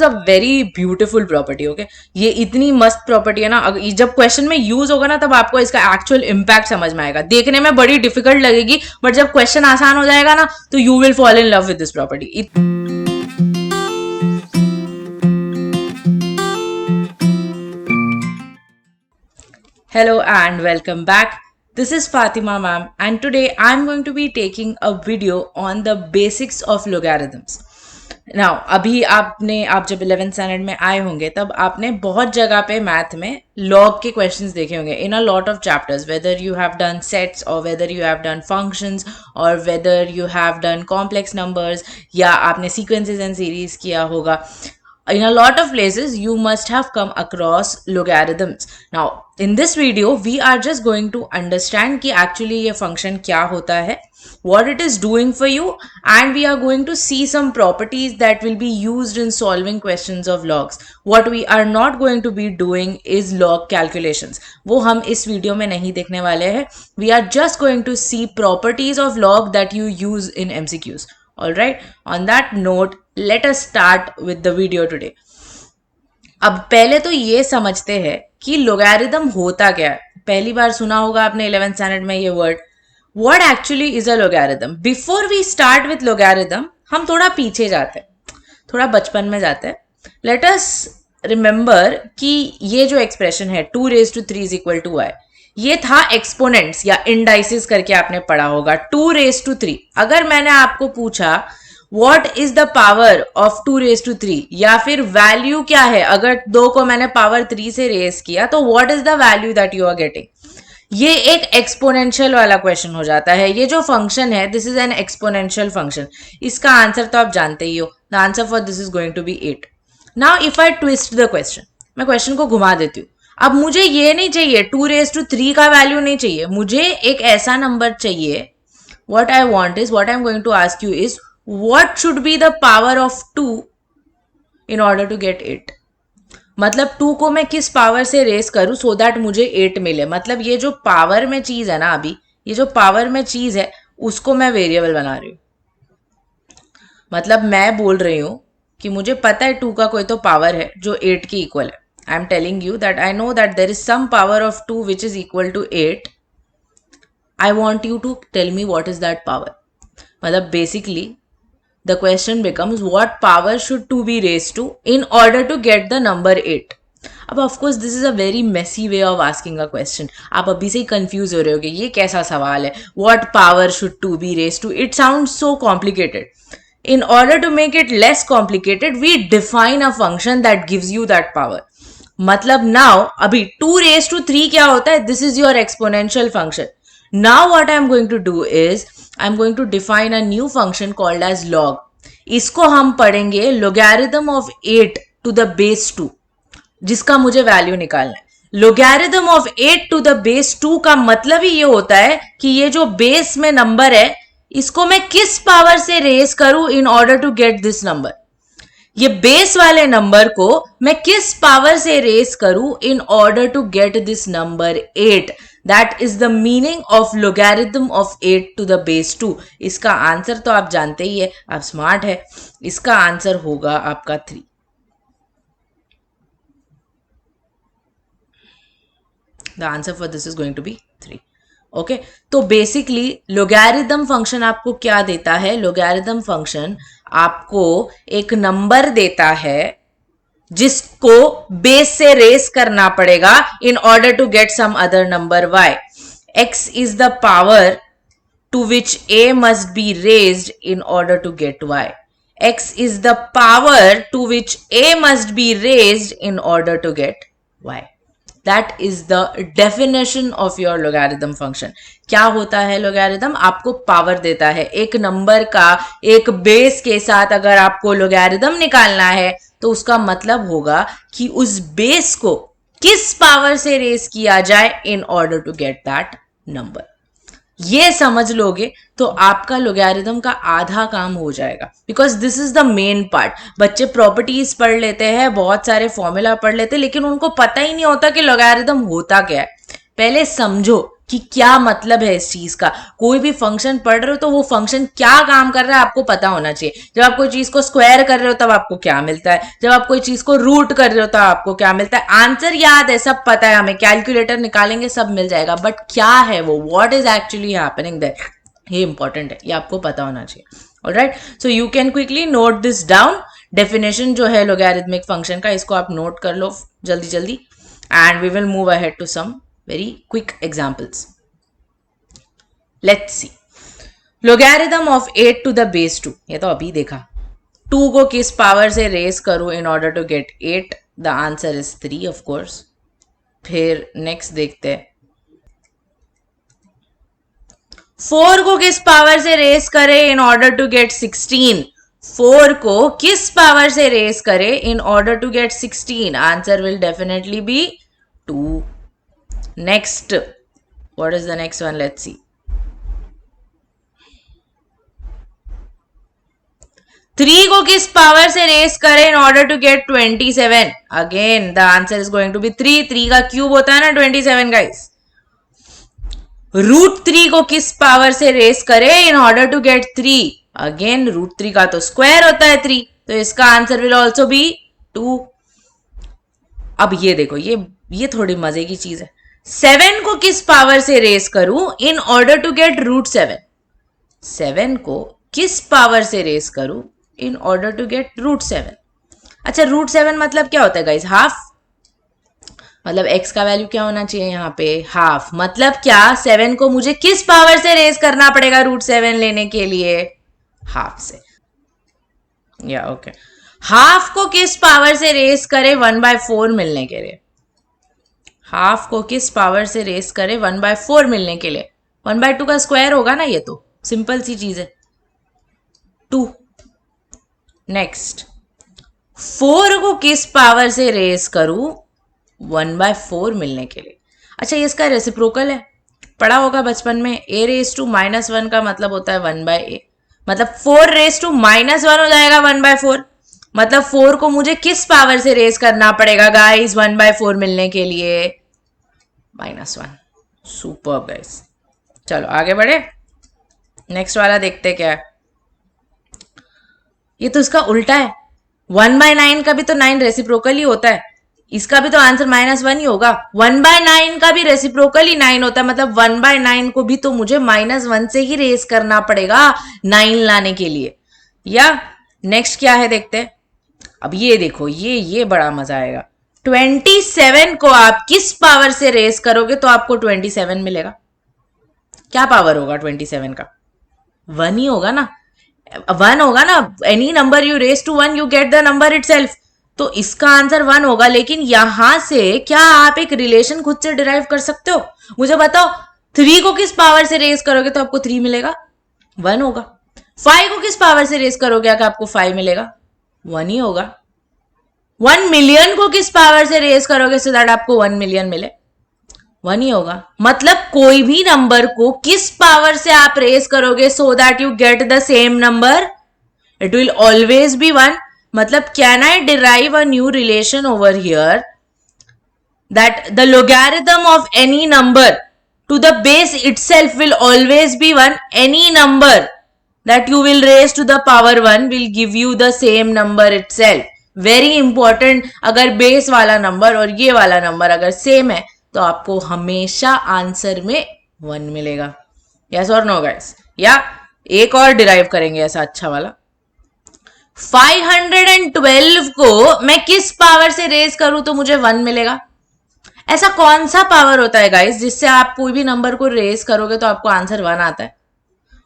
A very beautiful property. Okay, ये इतनी मस्त प्रॉपर्टी है ना, जब क्वेश्चन में यूज होगा ना तब आपको इसका एक्चुअल इम्पैक्ट समझ में आएगा. देखने में बड़ी डिफिकल्ट लगेगी बट जब क्वेश्चन आसान हो जाएगा ना तो you will fall in love with this property. Hello and welcome back. This is Fatima ma'am and today I'm going to be taking a video on the basics of logarithms. Now, आप जब 11th standard में आए होंगे तब आपने बहुत जगह पे मैथ में लॉग के क्वेश्चंस देखे होंगे in a lot of chapters, whether you have done sets और whether you have done functions और whether you have done complex numbers या आपने सीक्वेंसेस एंड सीरीज किया होगा. In a lot of places you must have come across logarithms. Now in this video we are just going to understand कि actually ये function क्या होता है, what it is doing for you, and we are going to see some properties that will be used in solving questions of logs. What we are not going to be doing is log calculations. वो हम इस video में नहीं देखने वाले हैं. We are just going to see properties of log that you use in MCQs. Alright, on that note, let us start with the video today. अब पहले तो ये समझते हैं कि लोगैरिथम होता क्या है. पहली बार सुना होगा आपने 11th स्टैंडर्ड में ये word. What actually is a logarithm? Before we start with logarithm, हम थोड़ा पीछे जाते हैं, थोड़ा बचपन में जाते हैं. Let us remember कि ये जो एक्सप्रेशन है 2 raised to 3 is equal to y, ये था एक्सपोनेंट्स या इंडाइसिस करके आपने पढ़ा होगा. 2 raised to 3. अगर मैंने आपको पूछा what is the power of 2 raised to 3 या फिर वैल्यू क्या है अगर 2 को मैंने पावर 3 से रेज किया, तो what is the value that you are getting. ये एक एक्सपोनेंशियल वाला क्वेश्चन हो जाता है. ये जो फंक्शन है this is an exponential function. इसका आंसर तो आप जानते ही हो. The answer for this is going to be 8. Now if I twist the question, मैं क्वेश्चन को घुमा देती हूँ. अब मुझे ये नहीं चाहिए 2 raised to 3 का वैल्यू नहीं चाहिए, मुझे एक ऐसा नंबर चाहिए. what I want is, what I'm going to ask you is, what should be the power of 2 in order to get 8. मतलब 2 को मैं किस पावर से रेस करूं सो दैट मुझे 8 मिले. मतलब ये जो पावर में चीज है ना, अभी ये जो पावर में चीज है उसको मैं वेरिएबल बना रही हूं. मतलब मैं बोल रही हूं कि मुझे पता है 2 का कोई तो पावर है जो 8 के इक्वल है. I am telling you that I know that there is some power of 2 which is equal to 8. I want you to tell me what is that power. मतलब basically the question becomes what power should 2 be raised to in order to get the number 8. अब of course this is a very messy way of asking a question. आप अभी से ही confuse हो रहे होगे ये कैसा सवाल है. What power should 2 be raised to? It sounds so complicated. In order to make it less complicated, we define a function that gives you that power. मतलब नाउ अभी 2 raised to 3 क्या होता है, this is your exponential function. Now what I am going to do is I am going to define a new function called as log. इसको हम पढ़ेंगे logarithm of 8 to the base 2, जिसका मुझे वैल्यू निकालना है. Logarithm of 8 to the base 2 का मतलब ही ये होता है कि ये जो बेस में नंबर है इसको मैं किस पावर से रेज करूं in order to get this number. ये बेस वाले नंबर को मैं किस पावर से रेस करूं in order to get this number 8. That is the meaning of logarithm of 8 to the base 2. इसका आंसर तो आप जानते ही है, आप स्मार्ट है. इसका आंसर होगा आपका 3. The answer for this is going to be 3. Okay, तो बेसिकली लोगैरिथम फंक्शन आपको क्या देता है. लोगैरिथम फंक्शन आपको एक नंबर देता है जिसको बेस से रेस करना पड़ेगा in order to get some other number y. x is the power to which a must be raised in order to get y. x is the power to which a must be raised in order to get y. That is the definition of your logarithm function. क्या होता है logarithm? आपको power देता है. एक number का एक base के साथ अगर आपको logarithm निकालना है तो उसका मतलब होगा कि उस बेस को किस पावर से रेस किया जाए in order to get that number. ये समझ लोगे तो आपका लोगैरिथम का आधा काम हो जाएगा. Because this is the main part. बच्चे प्रॉपर्टीज पढ़ लेते हैं, बहुत सारे फॉर्मूला पढ़ लेते हैं, लेकिन उनको पता ही नहीं होता कि लोगैरिथम होता क्या है. पहले समझो कि क्या मतलब है इस चीज का। कोई भी फंक्शन पढ़ रहे हो तो वो फंक्शन क्या काम कर रहा है आपको पता होना चाहिए। जब आप कोई चीज को स्क्वायर कर रहे हो तब आपको क्या मिलता है, जब आप कोई चीज को रूट कर रहे हो तब आपको क्या मिलता है। आंसर याद है, सब पता है हमें, कैलकुलेटर निकालेंगे सब मिल जाएगा, बट क्या है वो, what is actually happening there, ये इंपॉर्टेंट है, ये आपको पता होना चाहिए। Alright, so you can quickly note this down. Definition जो है लोगैरिथमिक फंक्शन का, इसको आप नोट कर लो जल्दी जल्दी, and we will move ahead to some very quick examples. Let's see. Logarithm of 8 to the base 2, ये तो अभी देखा। 2 को किस पावर से रेस करूं in order to get 8? The answer is 3 of course. फिर नेक्स्ट देखते हैं, 4 को किस पावर से रेस करें in order to get 16? 4 को किस पावर से रेस करें in order to get 16? Answer will definitely be 2. Next, what is the next one? Let's see. 3 को किस पावर से रेस करें in order to get 27? Again, the answer is going to be 3. 3 का cube होता है ना 27 guys. Root 3 को किस पावर से रेस करें in order to get 3? Again root 3 का तो स्क्वायर होता है 3, तो इसका आंसर विल ऑल्सो बी 2. अब ये देखो, ये थोड़ी मजे की चीज है। 7 को किस पावर से रेस करूं in order to get root 7? 7 को किस पावर से रेस करूं in order to get root 7? अच्छा, रूट 7 मतलब क्या होता है गाइस? हाफ। मतलब x का वैल्यू क्या होना चाहिए यहाँ पे? हाफ। मतलब क्या, 7 को मुझे किस पावर से रेस करना पड़ेगा रूट 7 लेने के लिए? हाफ से। या ओके, हाफ को किस पावर से रेस करे 1/4 मिलने के लिए? हाफ को किस पावर से रेस करे 1/4 मिलने के लिए? 1/2 का स्क्वायर होगा ना, ये तो सिंपल सी चीज है, 2. नेक्स्ट, 4 को किस पावर से रेस करूं 1/4 मिलने के लिए? अच्छा, ये इसका रेसिप्रोकल है, पढ़ा होगा बचपन में। a रेस टू -1 का मतलब होता है 1/a, मतलब 4 रेस टू -1 हो जाएगा 1/4। मतलब 4 को मुझे किस पावर से रेस करना पड़ेगा गाइस 1/4 मिलने के लिए? -1. सुपर गाइस, चलो आगे बढ़े, नेक्स्ट वाला देखते क्या है। ये तो इसका उल्टा है, 1/9 का भी तो 9 रेसिप्रोकल ही होता है, इसका भी तो आंसर -1 ही होगा। 1/9 का भी रेसिप्रोकल ही 9 होता है, मतलब 1/9 को भी तो मुझे -1 से ही रेस करना पड़ेगा 9 लाने के लिए। या नेक्स्ट क्या है देखते हैं। अब ये देखो, ये बड़ा मजा आएगा। 27 को आप किस पावर से रेस करोगे तो आपको 27 मिलेगा? क्या पावर होगा 27 का? 1 ही होगा ना, 1 होगा ना। Any number you raise to 1 you get the number itself, तो इसका आंसर 1 होगा। लेकिन यहां से क्या आप एक रिलेशन खुद से डिराइव कर सकते हो? मुझे बताओ, 3 को किस पावर से रेस करोगे तो आपको 3 मिलेगा? 1 होगा। 5 को किस पावर से रेस करोगे कि आपको 5 मिलेगा? 1 ही होगा। 1 मिलियन को किस पावर से रेस करोगे सो दैट आपको 1 मिलियन मिले? 1 ही होगा। मतलब कोई भी नंबर को किस पावर से आप रेस करोगे so that you get the same number, it will always be 1. मतलब can I derive a new relation over here that the logarithm of any number two the base itself will always be 1. Any number that you will raise to the power 1 will give you the same number itself. Very important. अगर base वाला number और ये वाला number अगर same है तो आपको हमेशा आंसर में 1 मिलेगा। यस और नो गाइस? या एक और डिराइव करेंगे ऐसा अच्छा वाला। 512 को मैं किस पावर से रेस करूं तो मुझे 1 मिलेगा? ऐसा कौन सा पावर होता है गाइस जिससे आप कोई भी नंबर को रेस करोगे तो आपको आंसर 1 आता है?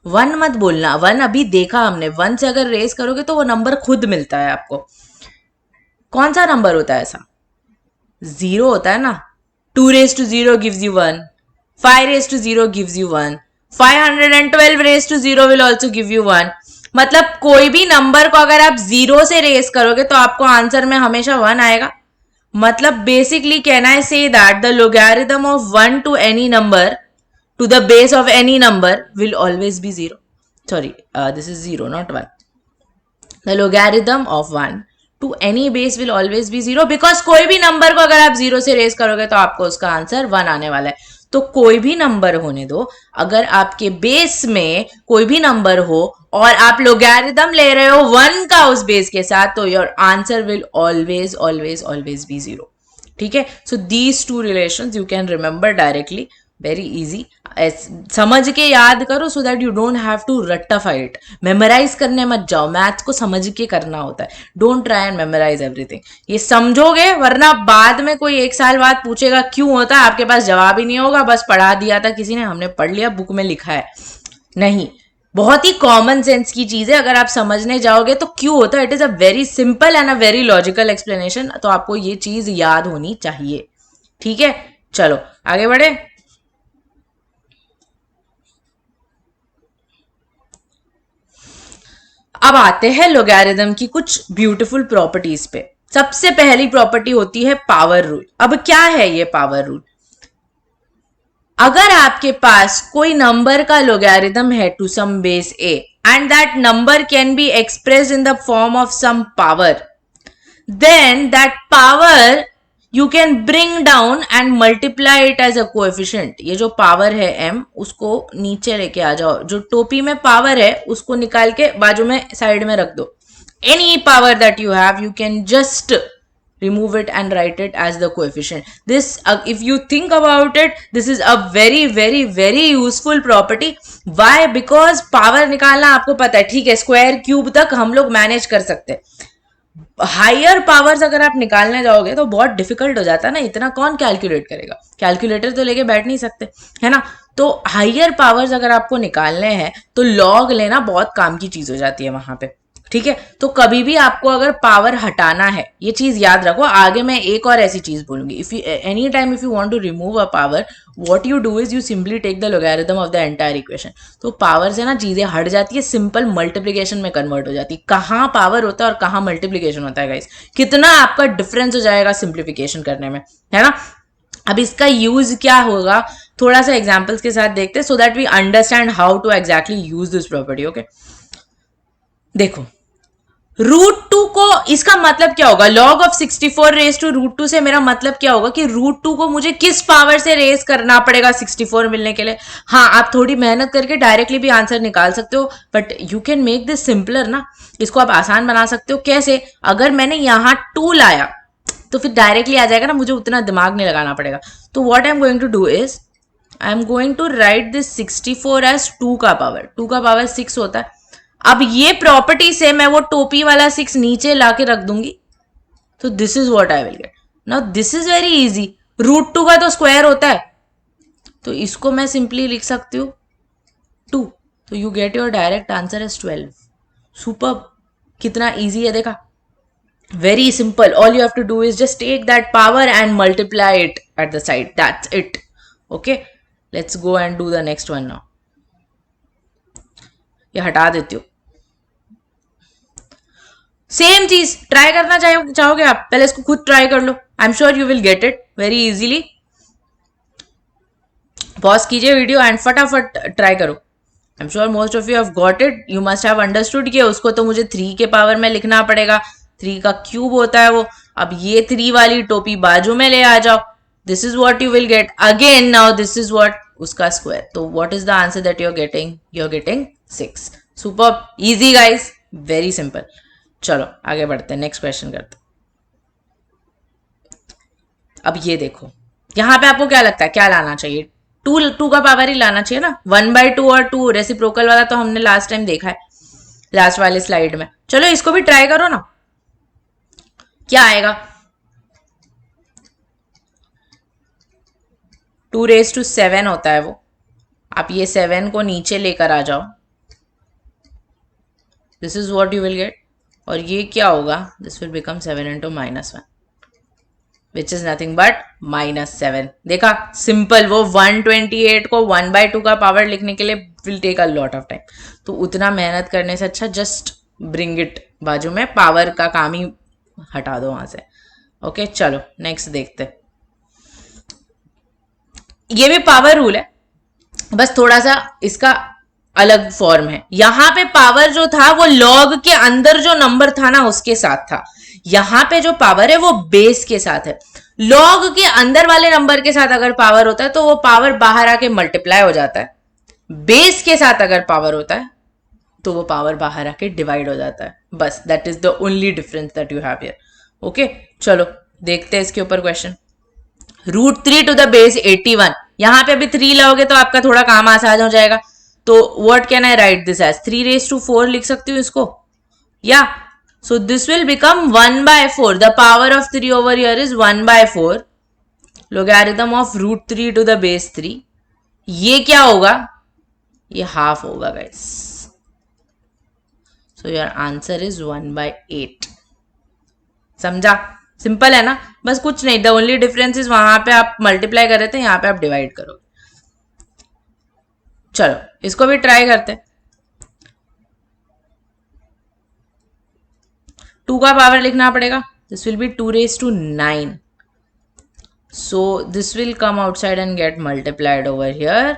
1 मत बोलना, 1 अभी देखा हमने, 1 से अगर रेस करोगे तो वो नंबर खुद मिलता है आपको। कौन सा नंबर होता है ऐसा? 0 होता है ना। 2 raised to 0 gives you 1, 5 raised to 0 gives you 1, 512 raised to 0 will also give you 1. मतलब कोई भी नंबर को अगर आप 0 से रेस करोगे तो आपको आंसर में हमेशा 1 आएगा। मतलब basically can I say that the logarithm of 1 to any number to the base of any number will always be 0. Sorry, this is 0, not 1. The logarithm of 1 to any base will always be 0 because कोई भी number को अगर आप 0 से race करोगे तो आपको उसका आंसर 1 आने वाला है। तो कोई भी नंबर होने दो, अगर आपके बेस में कोई भी नंबर हो और आप लोगैरिथम ले रहे हो 1 का उस बेस के साथ, तो your answer will always always always be 0. ठीक है, so these two relations you can remember directly, very easy. समझ के याद करो so that you don't have to रट्टाफाई इट. मेमोराइज करने मत जाओ, मैथ्स को समझ के करना होता है. Don't try and memorise everything. ये समझोगे, वरना बाद में कोई 1 साल बाद पूछेगा क्यों होता है, आपके पास जवाब ही नहीं होगा, बस पढ़ा दिया था किसी ने, हमने पढ़ लिया, बुक में लिखा है. नहीं, बहुत ही कॉमन सेंस की चीज है. अगर आप समझने जाओगे तो क्यों होता है, it is a very simple and a very logical explanation. तो आपको ये चीज याद होनी चाहिए. ठीक है, चलो आगे बढ़े. अब आते हैं लोगैरिथम की कुछ ब्यूटीफुल प्रॉपर्टीज पे. सबसे पहली प्रॉपर्टी होती है पावर रूल. अब क्या है ये पावर रूल? अगर आपके पास कोई नंबर का लोगैरिथम है to some base a and that number can be express in the form of some power, then that power you can bring down and multiply it as a coefficient. ये जो power है m, उसको नीचे लेके आ जाओ. जो टोपी में पावर है उसको निकाल के बाजू में साइड में रख दो. Any power that you have, you can just remove it and write it as the coefficient. This, if you think about it, this is a very very very useful property. Why? Because power निकालना आपको पता है, ठीक है, square cube तक हम लोग manage कर सकते हैं. हायर पावर्स अगर आप निकालने जाओगे तो बहुत डिफिकल्ट हो जाता है ना, इतना कौन कैलकुलेट करेगा, कैलकुलेटर तो लेके बैठ नहीं सकते, है ना. तो हायर पावर्स अगर आपको निकालने हैं तो लॉग लेना बहुत काम की चीज हो जाती है वहां पे. ठीक है, तो कभी भी आपको अगर पावर हटाना है, ये चीज याद रखो. आगे मैं एक और ऐसी चीज बोलूंगी. If you any time if you want to remove a power, what you do is you simply take the logarithm of the entire equation. तो पावर से ना चीजें हट जाती है, सिंपल मल्टीप्लीकेशन में कन्वर्ट हो जाती है. कहाँ पावर होता है और कहाँ मल्टीप्लीकेशन होता है गाइस, कितना आपका डिफरेंस हो जाएगा सिंप्लीफिकेशन करने में, है ना. अब इसका यूज क्या होगा, थोड़ा सा एग्जाम्पल्स के साथ देखते हैं, so that we understand how to exactly use this property. Okay, देखो, √2 को, इसका मतलब क्या होगा, log ऑफ 64 रेज टू √2 से मेरा मतलब क्या होगा कि √2 को मुझे किस पावर से रेज करना पड़ेगा 64 मिलने के लिए. हाँ, आप थोड़ी मेहनत करके डायरेक्टली भी आंसर निकाल सकते हो, but you can make this simpler ना. इसको आप आसान बना सकते हो. कैसे? अगर मैंने यहाँ 2 लाया तो फिर डायरेक्टली आ जाएगा ना, मुझे उतना दिमाग नहीं लगाना पड़ेगा. तो what I am going to do is I am going to write this 64 as 2 का पावर. 2 का पावर 6 होता है. अब ये प्रॉपर्टी से मैं वो टोपी वाला 6 नीचे लाके रख दूंगी, तो this is what I will gate. Now this is very easy. √2 का तो स्क्वायर होता है, तो इसको मैं सिंपली लिख सकती हूँ 2. तो you get your direct answer as 12. Super, कितना इजी है देखा. Very simple. All you have to do is just take that power and multiply it at the side. That's it. Okay, let's go and do the next one now. ये हटा देती हूँ. Same चीज try करना चाहोगे आप, पहले इसको खुद ट्राई कर लो. I am sure you will get it very easily. Pause कीजिए वीडियो एंड फटाफट ट्राई करो. I am sure most of you have got it. You must have understood कि उसको तो मुझे 3 के पावर में लिखना पड़ेगा. 3 का क्यूब होता है वो. अब ये 3 वाली टोपी बाजू में ले आ जाओ. This is what you will get again. Now this is what, उसका स्क्वायर. तो what is the answer that you are getting? You are getting 6. Super easy guys, very simple. चलो आगे बढ़ते हैं, नेक्स्ट क्वेश्चन करते हैं. अब ये देखो, यहां पे आपको क्या लगता है क्या लाना चाहिए? 2 का पावर ही लाना चाहिए ना. 1/2 और 2 रेसिप्रोकल वाला तो हमने लास्ट टाइम देखा है, लास्ट वाले स्लाइड में. चलो इसको भी ट्राई करो ना, क्या आएगा. 2⁻7 होता है वो. आप ये 7 को नीचे लेकर आ जाओ. This is what you will gate. और ये क्या होगा, this will become 7 into -1 which is nothing but -7. देखा, सिंपल. वो 128 को 1/2 का पावर लिखने के लिए will take a lot of time. तो उतना मेहनत करने से अच्छा जस्ट ब्रिंग इट बाजू में, पावर का काम ही हटा दो वहां से. ओके, चलो नेक्स्ट देखते. ये भी पावर रूल है, बस थोड़ा सा इसका अलग फॉर्म है. यहां पे पावर जो था वो लॉग के अंदर जो नंबर था ना उसके साथ था. यहां पे जो पावर है वो बेस के साथ है. लॉग के अंदर वाले नंबर के साथ अगर पावर होता है तो वो पावर बाहर आके मल्टीप्लाई हो जाता है, बेस के साथ अगर पावर होता है तो वो पावर बाहर आके डिवाइड हो जाता है। बस that is the only difference that you have here. Okay, चलो देखते हैं इसके ऊपर क्वेश्चन। √3 to the base 81, यहां पे अभी 3 लाओगे तो आपका थोड़ा काम आसान हो जाएगा। तो what can I write this as? 3 raised to 4 लिख सकती हूँ इसको, या so this will become 1/4। The power of 3 over here is 1/4 logarithm of √3 to the base 3। ये क्या होगा? ये हाफ होगा guys. So your answer is 1/8। समझा? सिंपल है ना, बस कुछ नहीं। द ओनली डिफरेंस इज वहां पे आप मल्टीप्लाई कर रहे थे, यहां पे आप डिवाइड करोगे। चलो इसको भी ट्राई करते। 2 का पावर लिखना पड़ेगा। This will be 2 raised to 9। so this will come outside and get multiplied over here,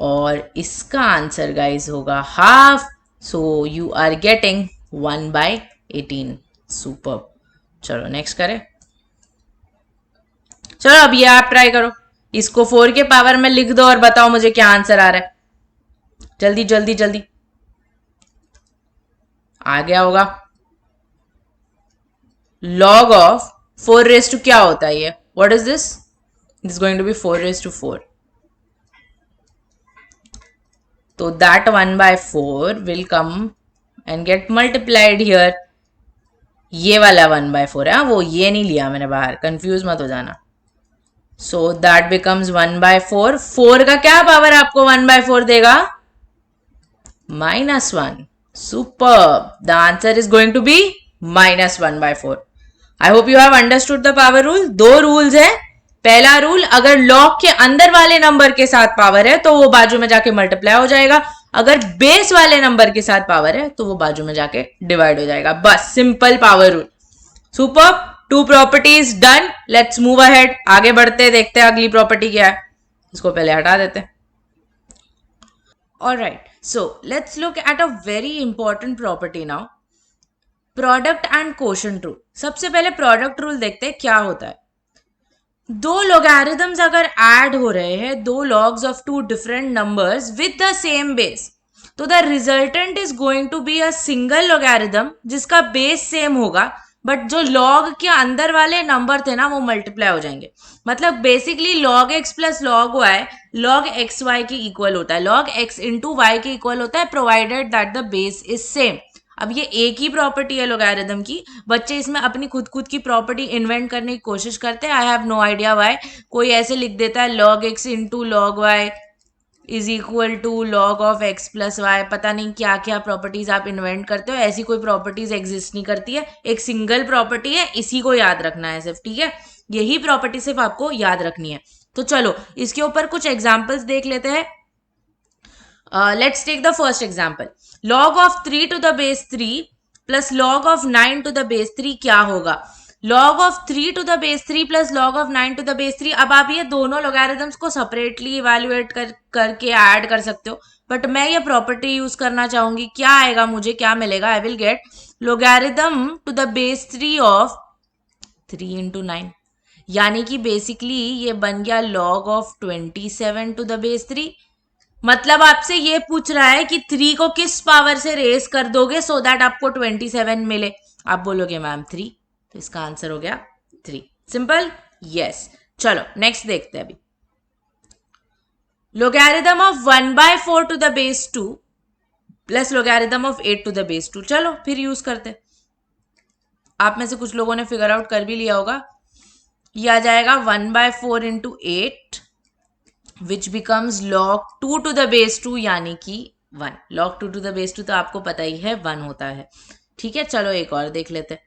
और इसका आंसर गाइस होगा half. So you are getting 1/18। Super. चलो नेक्स्ट करें। चलो अब ये आप ट्राई करो, इसको 4 के पावर में लिख दो और बताओ मुझे क्या आंसर आ रहा है। जल्दी जल्दी जल्दी, आ गया होगा। लॉग ऑफ 4 raised to क्या होता है ये? What is this? This going to be 4 raised to 4। तो that 1/4 will come and get multiplied here. ये वाला 1/4 है, वो ये नहीं लिया मैंने बाहर, कंफ्यूज मत हो जाना। So that becomes 1/4। 4 का क्या पावर आपको 1/4 देगा? -1। Super. The answer is going to be -1/4। I hope you have understood the power rule. 2 rules है। पहला रूल, अगर लॉग के अंदर वाले नंबर के साथ पावर है तो वो बाजू में जाके मल्टीप्लाई हो जाएगा, अगर बेस वाले नंबर के साथ पावर है तो वो बाजू में जाके डिवाइड हो जाएगा। बस simple power rule. Super. 2 properties done. Let's move ahead. आगे बढ़ते, देखते हैं अगली प्रॉपर्टी क्या है। इसको पहले हटा देते हैं। Alright, so let's look at a very important property now, product and quotient rule. सबसे पहले प्रोडक्ट रूल देखते हैं क्या होता है। 2 logarithms अगर ऐड हो रहे हैं, 2 logs of 2 different numbers with the same base, तो the resultant is going to be a single logarithm जिसका बेस सेम होगा, बट जो log के अंदर वाले नंबर थे ना वो मल्टीप्लाई हो जाएंगे। मतलब basically log x plus log y log x y के इक्वल होता है, log x इंटू वाई के इक्वल होता है, provided that the base is same. अब ये एक ही प्रॉपर्टी है लोगैरिथम की, बच्चे इसमें अपनी खुद की प्रॉपर्टी इन्वेंट करने की कोशिश करते हैं। I have no idea why. कोई ऐसे लिख देता है log x into log y is equal to log of x plus y. पता नहीं क्या क्या प्रॉपर्टीज आप इन्वेंट करते हो, ऐसी कोई प्रॉपर्टीज एग्जिस्ट नहीं करती है। एक सिंगल प्रॉपर्टी है, इसी को याद रखना है सिर्फ, ठीक है? यही प्रॉपर्टी सिर्फ आपको याद रखनी है। तो चलो इसके ऊपर कुछ एग्जाम्पल्स देख लेते हैं। Let's take the first example. log of 3 to the base 3 plus log of 9 to the base 3 क्या होगा? log of 3 to the base 3 plus log of 9 to the base 3। अब आप ये दोनों logarithms को सेपरेटली इवेल्युएट करके ऐड कर सकते हो, बट मैं ये प्रॉपर्टी यूज करना चाहूंगी। क्या आएगा, मुझे क्या मिलेगा? आई will gate logarithm to the base 3 of 3 into 9, यानी कि बेसिकली ये बन गया log of 27 to the base 3। मतलब आपसे ये पूछ रहा है कि 3 को किस पावर से रेस कर दोगे सो दैट आपको 27 मिले। आप बोलोगे मैम 3, तो इसका आंसर हो गया 3। सिंपल। यस। चलो नेक्स्ट देखते हैं अभी। Logarithm of 1/4 to the base 2 plus logarithm of 8 to the base 2। चलो फिर यूज करते। आप में से कुछ लोगों ने फिगर आउट कर भी लिया होगा। ये आ जाएगा 1/4 into 8 which becomes log 2 to the base 2 यानी कि 1। log 2 to the base 2 तो आपको पता ही है 1 होता है, ठीक है? चलो एक और देख लेते हैं।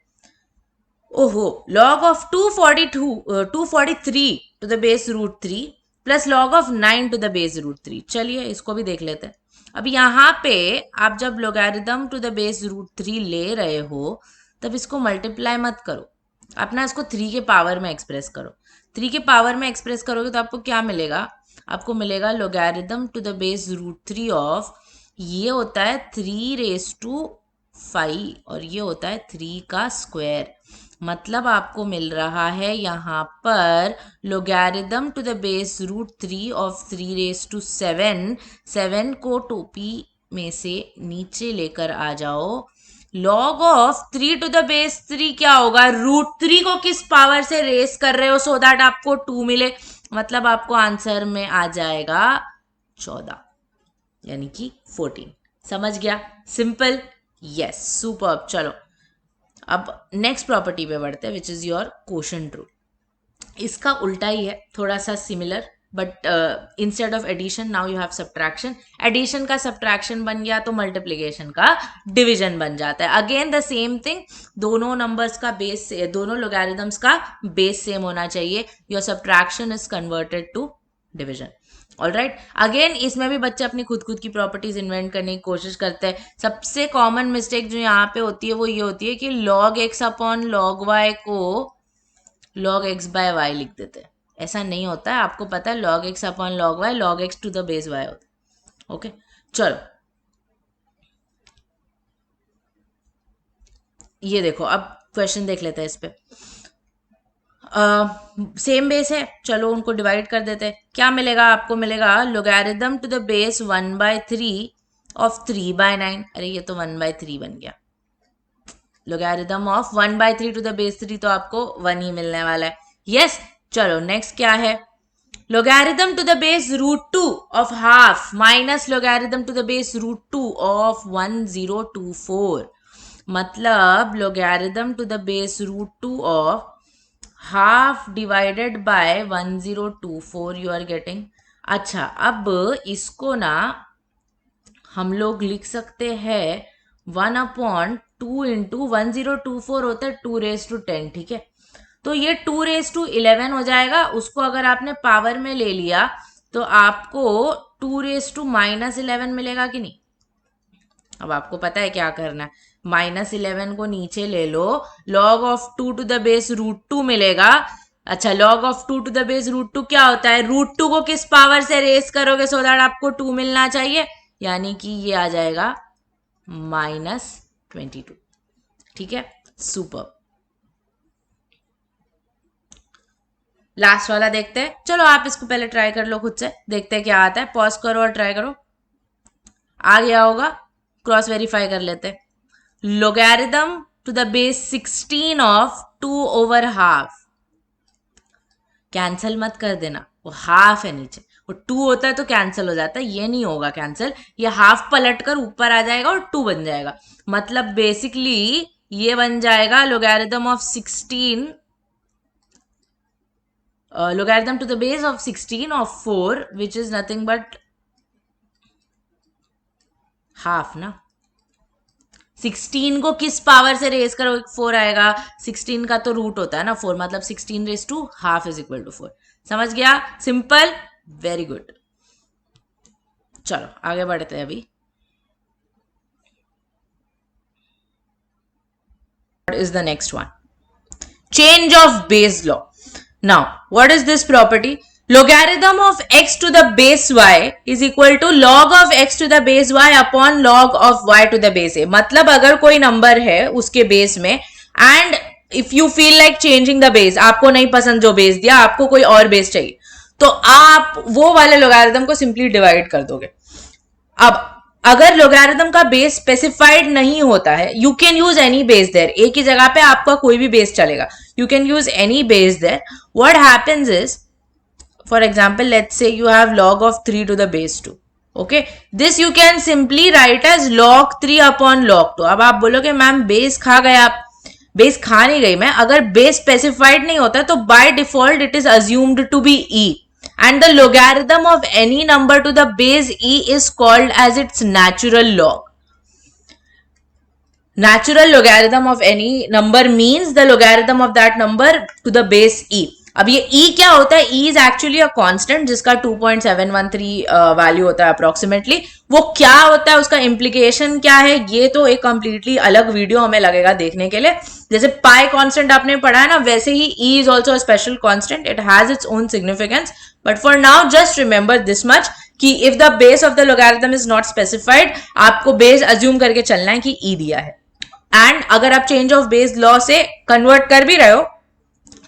ओहो, log of 243 to the base √3 plus log of 9 to the base √3। चलिए इसको भी देख लेते हैं। अब यहाँ पे आप जब logarithm to the base √3 ले रहे हो तब इसको मल्टीप्लाई मत करो, अपना इसको 3 के पावर में एक्सप्रेस करो। 3 के पावर में एक्सप्रेस करोगे तो आपको क्या मिलेगा? आपको मिलेगा logarithm to the base √3 of, ये होता है 3 raised to 5 और ये होता है 3 का स्क्वायर। मतलब आपको मिल रहा है यहाँ पर logarithm to the base root 3 of 3 raise to 7। 7 को टोपी में से नीचे लेकर आ जाओ। Log of 3 to the base 3 क्या होगा? रूट 3 को किस पावर से रेस कर रहे हो सो दैट आपको 2 मिले। मतलब आपको आंसर में आ जाएगा 14 यानी कि 14। समझ गया? सिंपल। Yes, super. चलो अब नेक्स्ट प्रॉपर्टी पे बढ़ते हैं, which is your quotient rule. इसका उल्टा ही है, थोड़ा सा similar, but instead of addition now you have subtraction. Addition का सब्ट्रैक्शन बन गया तो मल्टीप्लिकेशन का डिवीजन बन जाता है। अगेन द सेम थिंग, दोनों नंबर्स का बेस, दोनों लोगैरिथम्स का बेस सेम होना चाहिए। Your subtraction is converted to division. All right, again इसमें भी बच्चे अपनी खुद की प्रॉपर्टीज इन्वेंट करने की कोशिश करते हैं। सबसे कॉमन मिस्टेक जो यहाँ पे होती है वो ये होती है कि log x upon log y को log x बाय y लिख देते हैं। ऐसा नहीं होता है, आपको पता है log x upon log y log x to the base y होता है। ओके, चलो ये देखो, अब क्वेश्चन देख लेते हैं इस पे। सेम बेस है, चलो उनको डिवाइड कर देते हैं। क्या मिलेगा? आपको मिलेगा logarithm to the base 1/3 of 3/9। अरे ये तो 1/3 बन गया। Logarithm of 1/3 to the base 3 तो आपको 1 ही मिलने वाला है। यस, चलो नेक्स्ट क्या है? Logarithm to the base root 2 of half minus logarithm to the base root 2 of 1024। मतलब logarithm to the base root 2 of half divided by 1024 you are getting. अच्छा, अब इसको ना हम लोग लिख सकते हैं 1/2 इंटू 1024 होता है 2^10। ठीक है, तो ये 2^11 हो जाएगा। उसको अगर आपने पावर में ले लिया तो आपको 2^-11 मिलेगा कि नहीं? अब आपको पता है क्या करना है, -11 को नीचे ले लो, log of 2 to the base root 2 मिलेगा। अच्छा, log of 2 to the base root 2 क्या होता है? रूट 2 को किस पावर से रेस करोगे सो दैट आपको 2 मिलना चाहिए, यानी कि ये आ जाएगा -22। ठीक है, सुपर। लास्ट वाला देखते हैं। चलो आप इसको पहले ट्राई कर लो खुद से, देखते हैं क्या आता है। पॉज करो और ट्राई करो। आ गया होगा, क्रॉस वेरीफाई कर लेते हैं। Logarithm to the base 16 of 2/2। Cancel मत कर देना, वो हाफ है नीचे, वो 2 होता है तो कैंसिल हो जाता है, ये नहीं होगा कैंसिल, ये हाफ पलट कर ऊपर आ जाएगा और 2 बन जाएगा। मतलब बेसिकली ये बन जाएगा logarithm of 16, logarithm to the base of 16 of 4 which is nothing but half ना। 16 को किस पावर से रेस करो? 4 आएगा। 16 का तो रूट होता है ना 4, मतलब 16^2 इज इक्वल टू 4। समझ गया? Simple, very good. चलो आगे बढ़ते हैं अभी। Is the next one, change of base law. Now what is this property? Logarithm of x to the base y is equal to log of x to the base y upon log of y to the base a। मतलब अगर कोई number है उसके base में and if you feel like changing the base, आपको नहीं पसंद जो बेस दिया, आपको कोई और बेस चाहिए, तो आप वो वाले लोगारिथम को सिंपली डिवाइड कर दोगे। अब अगर लोगारिथम का बेस स्पेसिफाइड नहीं होता है, you can use any base there. एक ही जगह पे आपका कोई भी बेस चलेगा, you can use any base there. What happens is, for example, let's say you have log of 3 to the base 2. Okay, this you can simply write as log 3 upon log 2। अब आप बोलोगे ma'am base खा गए आप। Base खा नहीं गई मैं, अगर बेस स्पेसिफाइड नहीं होता तो by default it is assumed to be e and the logarithm of any number to the base e is called as its natural log। Natural logarithm of any number means the logarithm of that number to the base e। अब ये e क्या होता है? e is actually a constant जिसका 2.713 value होता है approximately. वो क्या होता है, उसका इम्प्लीकेशन क्या है, ये तो एक कंप्लीटली अलग वीडियो हमें लगेगा देखने के लिए। जैसे पाई कांस्टेंट आपने पढ़ा है ना, वैसे ही e is also a special constant, it has its own significance. But for now just remember this much कि if the base of the logarithm is not specified, आपको बेस अज्यूम करके चलना है कि e दिया है। एंड अगर आप चेंज ऑफ बेस लॉ से कन्वर्ट कर भी रहे हो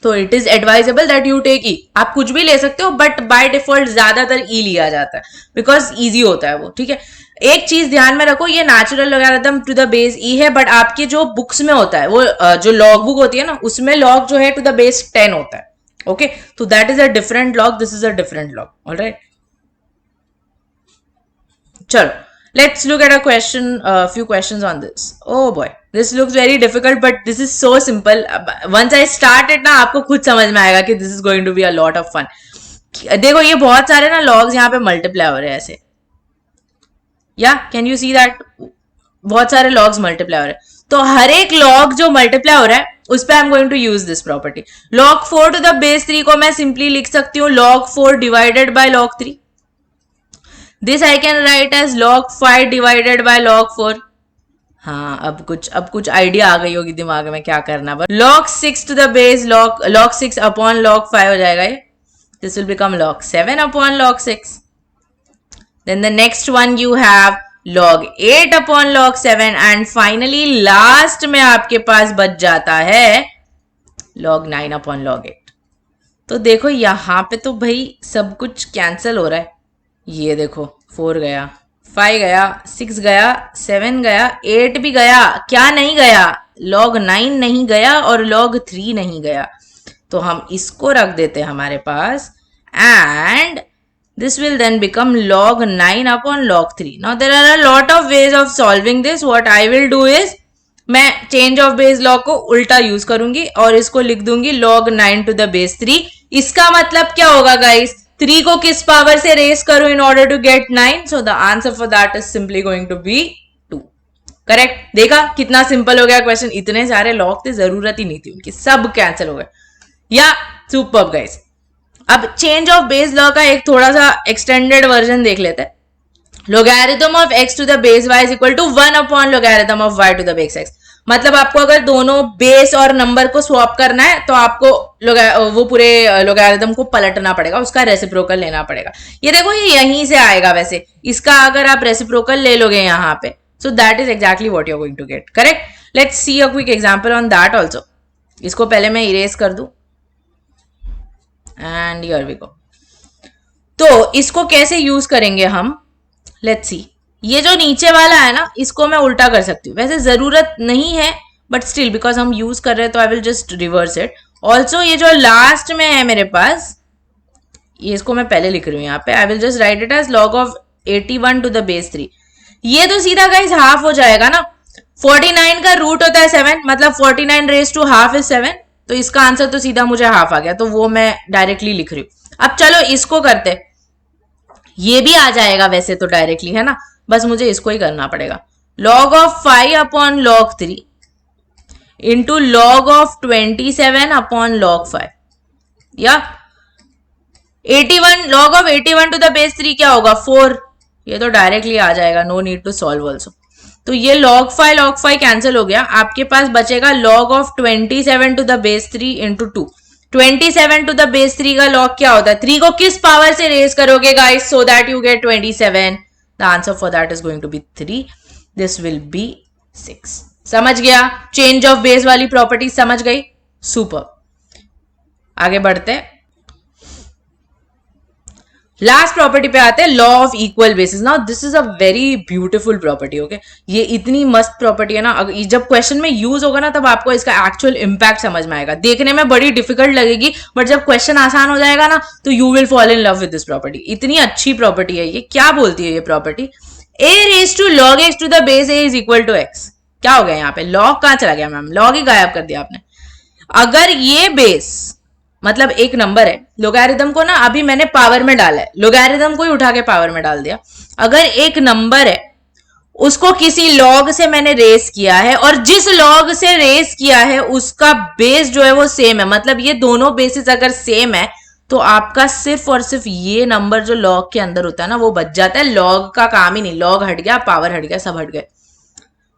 तो it is advisable that you take E. आप कुछ भी ले सकते हो बट बाय डिफॉल्ट ज्यादातर ई लिया जाता है बिकॉज इजी होता है वो. ठीक है, एक चीज ध्यान में रखो, ये natural logarithm to the base E है, बट आपके जो बुक्स में होता है वो जो लॉग बुक होती है ना उसमें लॉग जो है टू द बेस 10 होता है. ओके, तो that is a different log, this is a different log. Alright, चलो let's look at a few questions on this. Oh boy, this looks very difficult but this is so simple. Once I start it ना आपको खुद समझ में आएगा कि this is going to be a lot of fun. देखो ये बहुत सारे ना logs यहाँ पे multiply हो रहे हैं ऐसे. Yeah, can you see that? बहुत सारे logs multiply हो रहे हैं. तो हर एक log जो multiply हो रहा है उस पर I'm going to use this property. log 4 to the base 3 को मैं simply लिख सकती हूँ log 4 divided by log 3. This I can write as log 5 divided by log 4. हाँ, अब कुछ आइडिया आ गई होगी दिमाग में क्या करना. But log 6 to the base log 6 upon log 5 हो जाएगा ये. This will become log 7 upon log 6. Then the next one you have log 8 upon log 7 and finally last में आपके पास बच जाता है log 9 upon log 8. तो देखो यहाँ पे तो भाई सब कुछ कैंसिल हो रहा है. ये देखो 4 गया, 5 गया, 6 गया, 7 गया, 8 भी गया. क्या नहीं गया? log 9 नहीं गया और log 3 नहीं गया. तो हम इसको रख देते हमारे पास and this will then become log 9 upon log 3. Now there are a lot of ways of solving this. What I will do is मैं चेंज ऑफ बेस लॉ को उल्टा यूज करूंगी और इसको लिख दूंगी log 9 to the base 3. इसका मतलब क्या होगा गाइस? 3 को किस पावर से रेस करूं in order to get 9? So the answer for that is simply going to be 2. Correct. देखा कितना सिंपल हो गया क्वेश्चन. इतने सारे लॉग थे, जरूरत ही नहीं थी उनकी, सब कैंसिल हो गए. या सुपर्ब गाइस. अब चेंज ऑफ बेस लॉ का एक थोड़ा सा एक्सटेंडेड वर्जन देख लेते हैं. logarithm of x to the base y is equal to 1 upon logarithm of y to the base x. मतलब आपको अगर दोनों बेस और नंबर को स्वैप करना है तो आपको वो पूरे लोगैरिथम को पलटना पड़ेगा, उसका रेसिप्रोकल लेना पड़ेगा. ये देखो ये यहीं से आएगा. वैसे इसका अगर आप रेसिप्रोकल ले लोगे यहाँ पे, so that is exactly what you are going to get. Correct. Let's see a quick example on that also. इसको पहले मैं इरेज कर दूं एंड हियर वी गो. तो इसको कैसे यूज करेंगे हम, लेट्स सी. ये जो नीचे वाला है ना इसको मैं उल्टा कर सकती हूँ. वैसे जरूरत नहीं है बट स्टिल बिकॉज हम यूज कर रहे हैं तो आई will just reverse it. Also ये जो लास्ट में है मेरे पास, ये इसको मैं पहले लिख रही हूँ यहाँ पे. I will just write it as log of 81 to the base 3. ये तो सीधा गाइस हाफ हो जाएगा ना. 49 का रूट होता है 7, मतलब 49 रेज टू हाफ इज 7. तो इसका आंसर तो सीधा मुझे हाफ आ गया, तो वो मैं डायरेक्टली लिख रही हूँ. अब चलो इसको करते. ये भी आ जाएगा वैसे तो डायरेक्टली, है ना, बस मुझे इसको ही करना पड़ेगा. log of 5 upon log 3 into log of 27 upon log 5. या 81 log of 81 to the base 3 क्या होगा? 4. ये तो डायरेक्टली आ जाएगा, no need to solve also. तो ये log 5 कैंसिल हो गया. आपके पास बचेगा log of 27 to the base 3 into 2. 27 to the base 3 का log क्या होता है? 3 को किस पावर से रेज करोगे guys so that you get 27? The answer for that is going to be 3. This will be 6. समझ गया? चेंज ऑफ बेस वाली प्रॉपर्टी समझ गई? सुपर. आगे बढ़ते हैं. लास्ट प्रॉपर्टी पे आते हैं, law of equal basis. Now this is a very beautiful property. Okay, ये इतनी मस्त प्रॉपर्टी है ना, जब क्वेश्चन में यूज होगा ना तब आपको इसका एक्चुअल इंपैक्ट समझ में आएगा. देखने में बड़ी डिफिकल्ट लगेगी बट जब क्वेश्चन आसान हो जाएगा ना तो you will fall in love with this property. इतनी अच्छी प्रॉपर्टी है ये. क्या बोलती है ये property? a raise to log x to the base a is equal to x. क्या हो गया यहाँ पे? लॉग कहाँ चला गया मैम? लॉग ही गायब कर दिया आपने. अगर ये बेस मतलब एक नंबर है, लोगैरिथम को ना अभी मैंने पावर में डाला है, लोगैरिथम को ही उठा के पावर में डाल दिया. अगर एक नंबर है उसको किसी लॉग से मैंने रेस किया है और जिस लॉग से रेस किया है उसका बेस जो है वो सेम है, मतलब ये दोनों बेसिस अगर सेम है तो आपका सिर्फ और सिर्फ ये नंबर जो लॉग के अंदर होता है ना वो बच जाता है. लॉग का काम ही नहीं, लॉग हट गया, पावर हट गया, सब हट गए.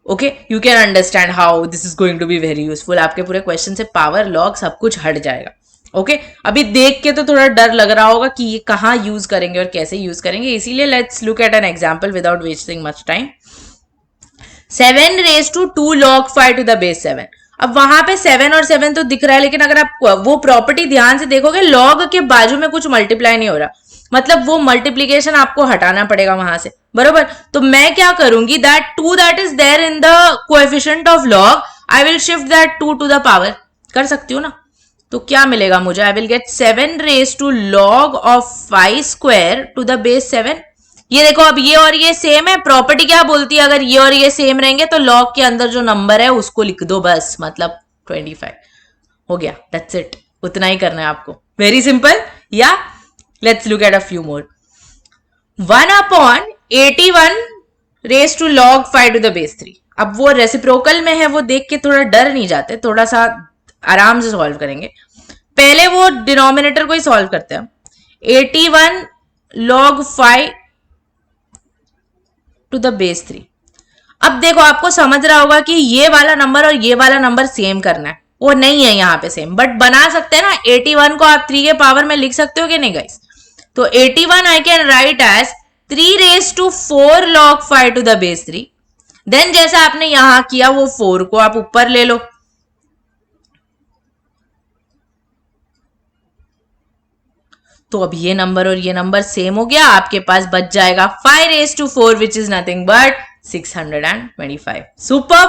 Okay, you can understand how this is going to be very useful. आपके पूरे क्वेश्चन से पावर, लॉग सब कुछ हट जाएगा. ओके, अभी देख के तो थोड़ा डर लग रहा होगा कि ये कहाँ यूज करेंगे और कैसे यूज करेंगे, इसीलिए let's look at an example without wasting much time. 7 raise to 2 log 5 to the base 7। अब वहां पे 7 और 7 तो दिख रहा है, लेकिन अगर आप वो प्रॉपर्टी ध्यान से देखोगे, log के बाजू में कुछ मल्टीप्लाई नहीं हो रहा, मतलब वो मल्टीप्लीकेशन आपको हटाना पड़ेगा वहां से, बरोबर। तो मैं क्या करूंगी, that 2 that is there in the coefficient of log, I will shift that 2 to the power, कर सकती हूँ ना। तो क्या मिलेगा मुझे, I will get 7 raise to log of 5 square to the base 7। ये देखो, अब ये और ये सेम है, प्रॉपर्टी क्या बोलती है, अगर ये और ये सेम रहेंगे तो log के अंदर जो नंबर है उसको लिख दो बस, मतलब 25 हो गया, दैट्स इट। उतना ही करना है आपको, वेरी सिंपल। या let's look at a few more. 1/81 raise to log 5 to the base 3। अब वो रेसिप्रोकल में है, वो देख के थोड़ा डर नहीं जाते, थोड़ा सा आराम से सॉल्व करेंगे। पहले वो डिनोमिनेटर को ही सॉल्व करते हैं। 81 log 5 टू द बेस 3। अब देखो, आपको समझ रहा होगा कि ये वाला नंबर और ये वाला नंबर सेम करना है, वो नहीं है यहाँ पे सेम, बट बना सकते हैं ना। 81 को आप 3 के पावर में लिख सकते हो कि नहीं गाइस? तो 81 I can write as 3 raise to 4 log 5 to the base 3। Then जैसा आपने यहां किया, वो 4 को आप ऊपर ले लो, तो अब ये नंबर और ये नंबर सेम हो गया, आपके पास बच जाएगा 5 raise to 4 which is nothing but 625। Super.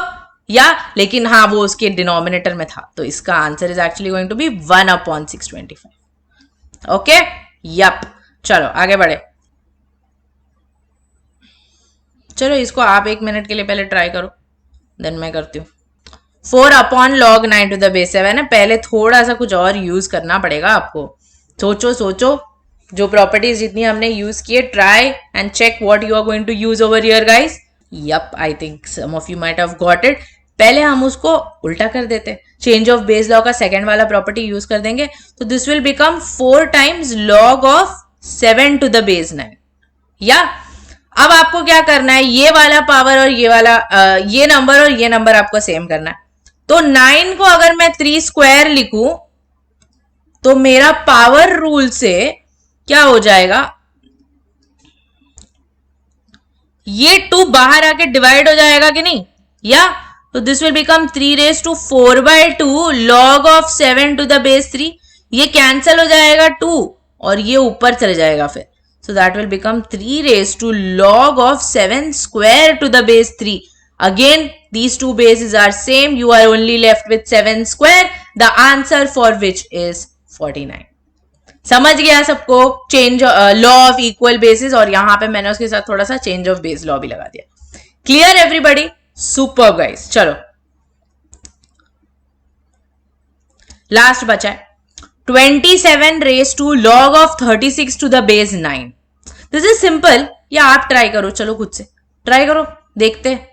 या लेकिन हाँ, वो उसके डिनोमिनेटर में था, तो इसका answer is actually going to be 1/625। Okay, yup. चलो आगे बढ़े। चलो इसको आप 1 मिनट के लिए पहले ट्राई करो, देन मैं करती हूँ। 4/log 9 टू द बेस 7 है, पहले थोड़ा सा कुछ और यूज करना पड़ेगा आपको। सोचो सोचो, जो प्रॉपर्टीज जितनी हमने यूज किए, try and check what you are going to use over here guys. Yup, I think some of you might have got it. पहले हम उसको उल्टा कर देते, चेंज ऑफ बेस लॉ का सेकंड वाला प्रॉपर्टी यूज कर देंगे, तो this will become 4 times log of 7 to the base 9। या अब आपको क्या करना है, ये वाला पावर और ये वाला ये नंबर और ये नंबर आपको सेम करना है। तो 9 को अगर मैं 3 स्क्वायर लिखूं, तो मेरा पावर रूल से क्या हो जाएगा, ये 2 बाहर आके डिवाइड हो जाएगा कि नहीं? या तो this will become 3 raise to 4/2 log of 7 to the base 3। ये कैंसल हो जाएगा 2 और ये ऊपर चले जाएगा फिर, so that will become 3 raised to log of 7 square to the base 3. Again, these two bases are same. You are only left with 7 square. The answer for which is 49. समझ गया सबको? Change law of equal basis, और यहां पे मैंने उसके साथ थोड़ा सा चेंज ऑफ बेस लॉ भी लगा दिया। Clear everybody? Super guys. चलो लास्ट बचा है 27 raise to log of 36 to the base 9। This is simple, या आप ट्राई करो, चलो खुद से ट्राई करो, देखते हैं।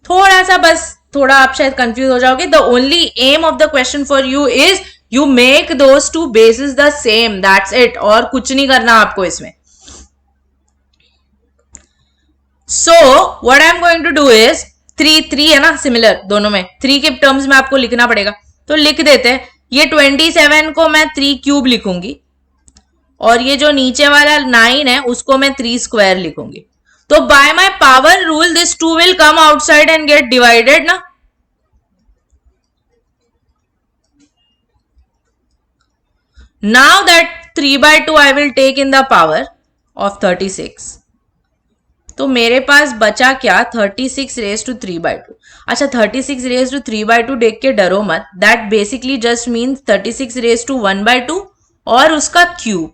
थोड़ा सा, बस थोड़ा आप शायद कंफ्यूज हो जाओगे। The only aim of the question for you is you make those two bases the same, that's it, और कुछ नहीं करना आपको इसमें। So what I am going to do is 3 है ना, सिमिलर दोनों में 3 के टर्म्स में आपको लिखना पड़ेगा, तो लिख देते हैं। ये 27 को मैं 3 क्यूब लिखूंगी, और ये जो नीचे वाला 9 है उसको मैं 3 स्क्वायर लिखूंगी। तो by my power rule this 2 will come outside and get divided ना। Now that 3/2 I will take in the power of 36, तो मेरे पास बचा क्या, 36 रेज टू 3/2। अच्छा, 36 रेज टू 3/2 देख के डरो मत, that basically just means 36 raise to 1/2 और उसका क्यूब।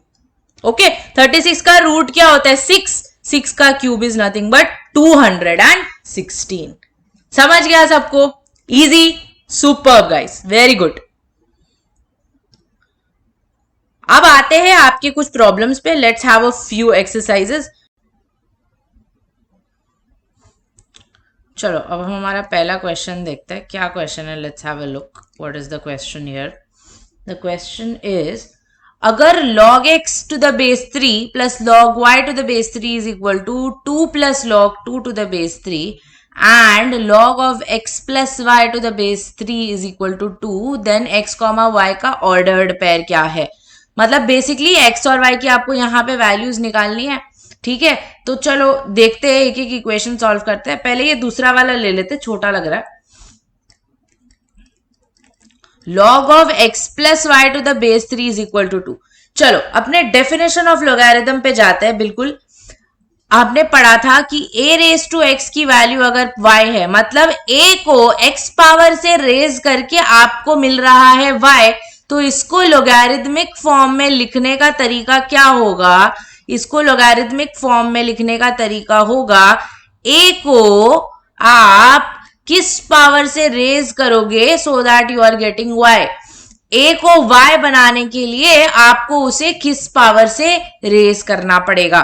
ओके, 36 का रूट क्या होता है, 6 का क्यूब इज नथिंग बट 216। समझ गया सबको? Easy, super guys, very good. अब आते हैं आपके कुछ प्रॉब्लम्स पे। Let's have a few exercises. चलो अब हम हमारा पहला क्वेश्चन देखते हैं, क्या क्वेश्चन है। Let's have a look, what is the question here. The question is, अगर log x to the base 3 plus log y to the base 3 is equal to 2 plus log 2 to the base 3 and log of x plus y to the base 3 is equal to 2, then x, y का ordered pair क्या है। मतलब basically x और y की आपको यहाँ पे values निकालनी है। ठीक है, तो चलो देखते हैं, एक एक इक्वेशन सॉल्व करते हैं। पहले ये दूसरा वाला ले लेते, छोटा लग रहा है। log of x plus y to the base 3 is equal to 2। चलो अपने डेफिनेशन ऑफ लोगैरिथम पे जाते हैं। बिल्कुल, आपने पढ़ा था कि a रेज टू x की वैल्यू अगर y है, मतलब a को x पावर से रेज करके आपको मिल रहा है y, तो इसको लोगैरिथमिक फॉर्म में लिखने का तरीका क्या होगा? इसको लोगैरिथमिक फॉर्म में लिखने का तरीका होगा, a को आप किस पावर से रेज करोगे so that you are getting y। a को y बनाने के लिए आपको उसे किस पावर से रेज करना पड़ेगा।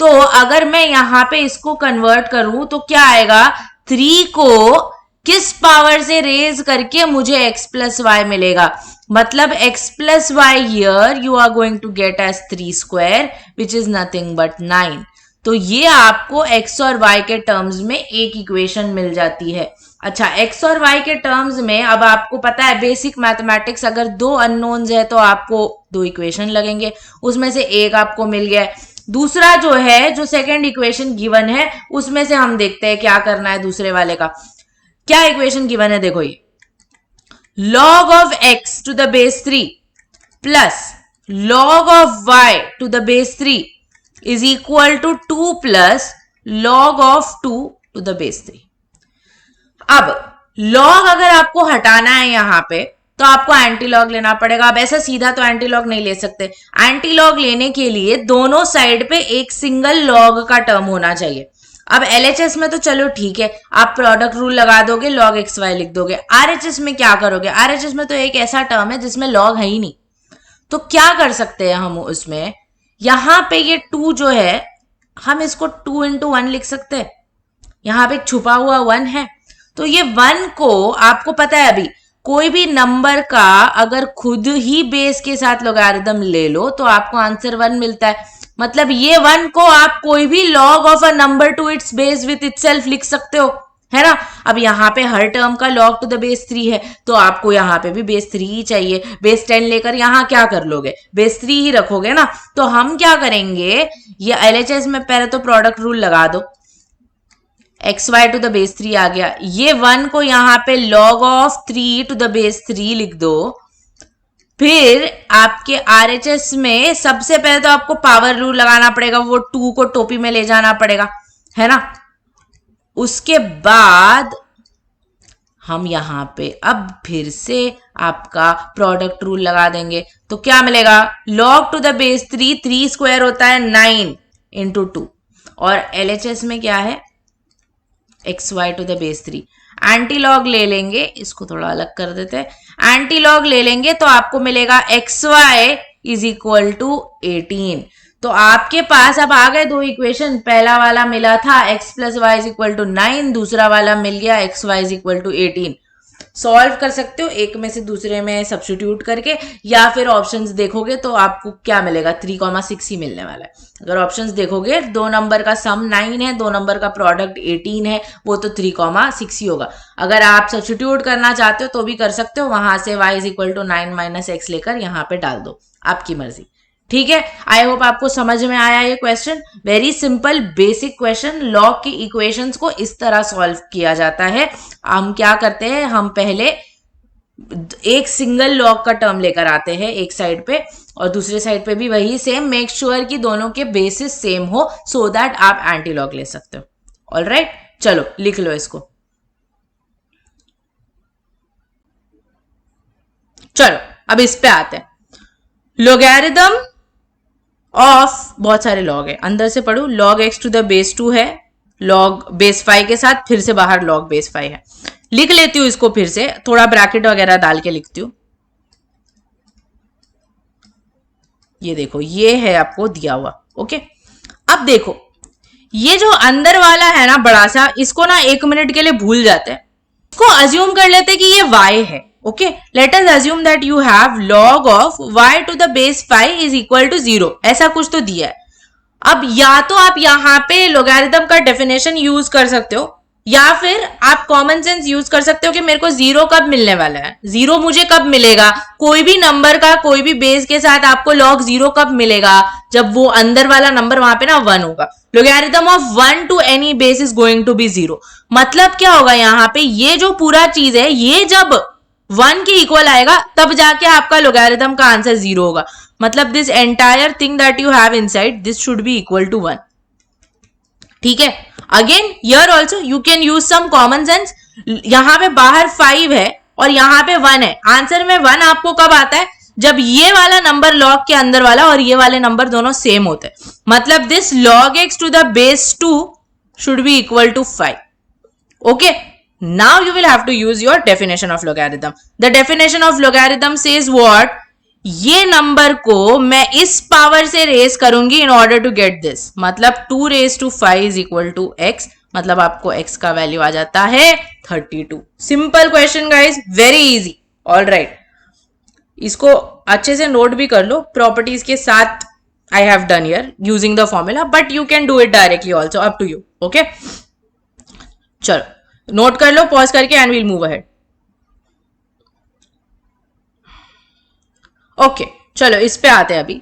तो अगर मैं यहां पे इसको कन्वर्ट करूं तो क्या आएगा, 3 को किस पावर से रेज करके मुझे x प्लस वाई मिलेगा, मतलब x plus y here you are going to get as 3 square which is nothing but 9। तो ये आपको x और y के टर्म्स में एक इक्वेशन मिल जाती है। अच्छा, x और y के टर्म्स में अब आपको पता है बेसिक मैथमेटिक्स, अगर दो अननोन्स है तो आपको दो इक्वेशन लगेंगे, उसमें से एक आपको मिल गया है। दूसरा जो है, जो सेकंड इक्वेशन गिवन है, उसमें से हम देखते हैं क्या करना है दूसरे वाले का। क्या इक्वेशन गिवन है, देखो ये log of x to the base 3 plus log of y to the base 3 is equal to 2 plus log of 2 to the base 3। अब log अगर आपको हटाना है यहां पे तो आपको एंटी लॉग लेना पड़ेगा। अब ऐसा सीधा तो एंटी लॉग नहीं ले सकते, एंटी लॉग लेने के लिए दोनों साइड पे एक सिंगल लॉग का टर्म होना चाहिए। अब एलएचएस में तो चलो ठीक है, आप प्रोडक्ट रूल लगा दोगे, लॉग एक्स वाई लिख दोगे। आरएचएस में क्या करोगे, आरएचएस में तो एक ऐसा टर्म है जिसमें लॉग है ही नहीं, तो क्या कर सकते हैं हम उसमें, यहां पे ये 2 जो है हम इसको 2 into 1 लिख सकते हैं, यहां पे छुपा हुआ 1 है। तो ये 1 को आपको पता है, अभी कोई भी नंबर का अगर खुद ही बेस के साथ लोगैरिथम ले लो तो आपको आंसर 1 मिलता है, मतलब ये 1 को आप कोई भी log of a number two it's base with itself लिख सकते हो, है ना। अब यहाँ पे हर टर्म का लॉग टू द बेस 3 है, तो आपको यहाँ पे भी बेस 3 ही चाहिए। बेस 10 लेकर यहाँ क्या कर लोगे, बेस 3 ही रखोगे ना। तो हम क्या करेंगे, ये एलएचएस में पहले तो प्रोडक्ट रूल लगा दो, x y to the base 3 आ गया, ये 1 को यहाँ पे log of 3 to the base 3 लिख दो। फिर आपके आरएचएस में सबसे पहले तो आपको पावर रूल लगाना पड़ेगा, वो 2 को टोपी में ले जाना पड़ेगा, है ना। उसके बाद हम यहाँ पे अब फिर से आपका प्रोडक्ट रूल लगा देंगे, तो क्या मिलेगा, log to the base 3, 3 square होता है 9 into 2, और एलएचएस में क्या है, x y to the base 3। Antilog ले लेंगे, इसको थोड़ा अलग कर देते हैं, एंटी लॉग ले लेंगे तो आपको मिलेगा x y is equal to 18। तो आपके पास अब आ गए दो इक्वेशन, पहला वाला मिला था x plus y is equal to 9, दूसरा वाला मिल गया x y is equal to 18। Solve कर सकते हो एक में से दूसरे में सब्स्टिट्यूट करके, या फिर ऑप्शंस देखोगे तो आपको क्या मिलेगा, 3,6 ही मिलने वाला है। अगर ऑप्शंस देखोगे, 2 नंबर का सम 9 है, 2 नंबर का प्रोडक्ट 18 है, वो तो 3,6 ही होगा। अगर आप सब्स्टिट्यूट करना चाहते हो तो भी कर सकते हो, वहां से y is equal to 9 minus x लेकर यहाँ पे डाल दो, आपकी मर्जी। ठीक है, आई होप आपको समझ में आया ये question. Very simple basic question, log की इक्वेशंस को इस तरह सॉल्व किया जाता है। हम क्या करते हैं, हम पहले एक सिंगल लॉग का टर्म लेकर आते हैं एक साइड पे, और दूसरे साइड पे भी वही सेम, मेक श्योर कि दोनों के बेसिस सेम हो सो दैट आप एंटी लॉग ले सकते हो। ऑलराइट, चलो लिख लो इसको। चलो अब इस पे आते हैं, लोगैरिथम ऑफ, बहुत सारे लॉग है, अंदर से पढ़ू, log x to the base 2 है, log बेस 5 के साथ फिर से बाहर log बेस 5 है। लिख लेती हूं इसको फिर से, थोड़ा ब्रैकेट वगैरह डाल के लिखती हूं। ये देखो, ये है आपको दिया हुआ, ओके। अब देखो, ये जो अंदर वाला है ना बड़ा सा, इसको ना 1 मिनट के लिए भूल जाते हैं, इसको अज्यूम कर लेते हैं कि ये y है। Okay, let us assume that you have log of y to the base 5 is equal to 0, ऐसा कुछ तो दिया है। अब या तो आप यहाँ पे लोगैरिथम का डेफिनेशन यूज कर सकते हो, या फिर आप कॉमन सेंस यूज कर सकते हो कि मेरे को जीरो कब मिलने वाला है, जीरो मुझे कब मिलेगा, कोई भी नंबर का कोई भी बेस के साथ आपको लॉग जीरो कब मिलेगा, जब वो अंदर वाला नंबर वहां पे ना वन होगा। Logarithm of one to any base is going to be zero. मतलब क्या होगा यहाँ पे, ये जो पूरा चीज है ये जब वन के इक्वल आएगा तब जाके आपका लोगैरिथम का आंसर जीरो होगा। मतलब this entire thing that you have inside this should be equal to one. ठीक है, again here also you can use some common sense. यहां पे बाहर 5 है और यहां पे 1 है, आंसर में 1 आपको कब आता है, जब ये वाला नंबर लॉग के अंदर वाला और ये वाले नंबर दोनों सेम होते हैं। मतलब this log x to the base 2 should be equal to 5. Okay, now you will have to use your definition of logarithm. The definition of logarithm says what? ये नंबर को मैं इस पावर से raise करूंगी in order to get this. मतलब 2 raised to 5 is equal to x। मतलब आपको x का वैल्यू आ जाता है 32। Simple question guys, very easy. All right, इसको अच्छे से नोट भी कर लो प्रॉपर्टीज के साथ। I have done here using the formula, but you can do it directly also, up to you. Okay, चलो नोट कर लो पॉज करके and we'll move ahead. Okay, चलो इस पे आते हैं अभी।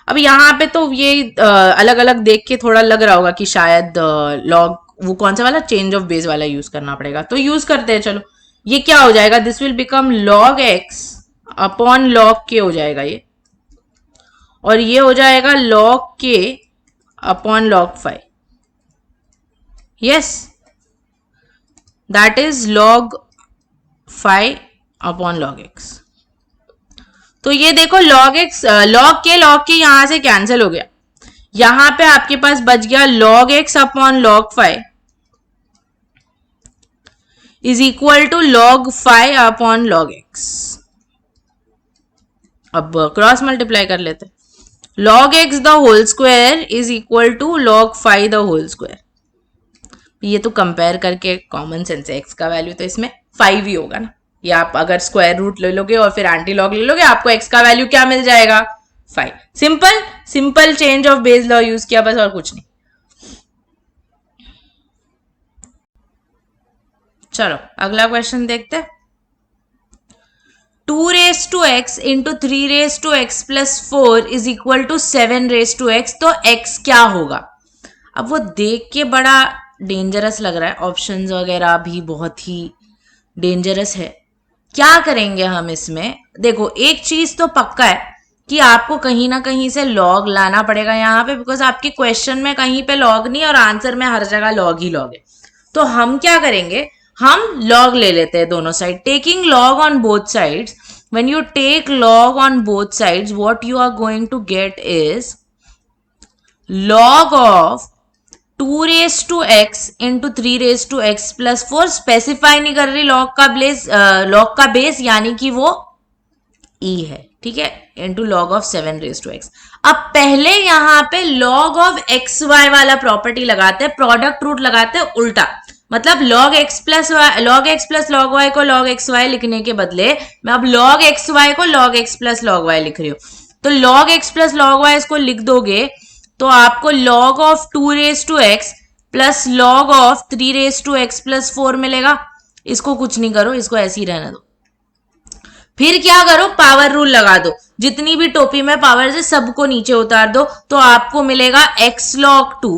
अब यहाँ पे तो ये अलग अलग देख के थोड़ा लग रहा होगा कि शायद लॉग वो कौन सा वाला चेंज ऑफ बेस वाला यूज करना पड़ेगा, तो यूज करते हैं। चलो ये क्या हो जाएगा, this will become log x upon log k हो जाएगा ये, और ये हो जाएगा log k upon log 5। Yes, that is log 5 upon log x। तो ये देखो log x log k यहां से कैंसिल हो गया, यहां पे आपके पास बच गया log x upon log 5 is equal to log 5 upon log x। अब क्रॉस मल्टीप्लाई कर लेते हैं। log x the whole square is equal to log 5 the whole square. ये तो कंपेयर करके कॉमन सेंस है, x का वैल्यू तो इसमें 5 ही होगा ना, या आप अगर स्क्वायर रूट ले लोगे और फिर एंटी लॉग ले लोगे, आपको x का वैल्यू क्या मिल जाएगा, 5। Simple simple change of base law use किया बस, और कुछ नहीं। चलो अगला क्वेश्चन देखते हैं। 2 raised to x into 3 raised to x plus 4 is equal to 7 raised to x। तो x क्या होगा? अब वो देख के बड़ा डेंजरस लग रहा है, ऑप्शंस वगैरह भी बहुत ही डेंजरस है। क्या करेंगे हम इसमें, देखो एक चीज तो पक्का है कि आपको कहीं ना कहीं से लॉग लाना पड़ेगा यहाँ पे, बिकॉज आपके क्वेश्चन में कहीं पे लॉग नहीं और आंसर में हर जगह लॉग ही लॉग है। तो हम क्या करेंगे, हम लॉग ले लेते हैं दोनों side, taking log on both sides. When you take log on both sides what you are going to get is log of 2 raised to x into 3 raised to x plus 4। Specify नहीं कर रही log का base, यानी कि वो e है, ठीक है, into log of 7 raised to x। अब पहले यहाँ पे log of xy वाला प्रॉपर्टी लगाते हैं, प्रोडक्ट रूट लगाते हैं उल्टा। मतलब log x plus log y को log xy लिखने के बदले मैं अब log xy को log x plus log y लिख रही हूँ। तो log x plus log y इसको लिख दोगे तो आपको log of 2 raised to x plus log of 3 raised to x plus 4 मिलेगा। इसको कुछ नहीं करो, इसको ऐसे ही रहने दो। फिर क्या करो, पावर रूल लगा दो, जितनी भी टोपी में पावर है सबको नीचे उतार दो, तो आपको मिलेगा x log 2।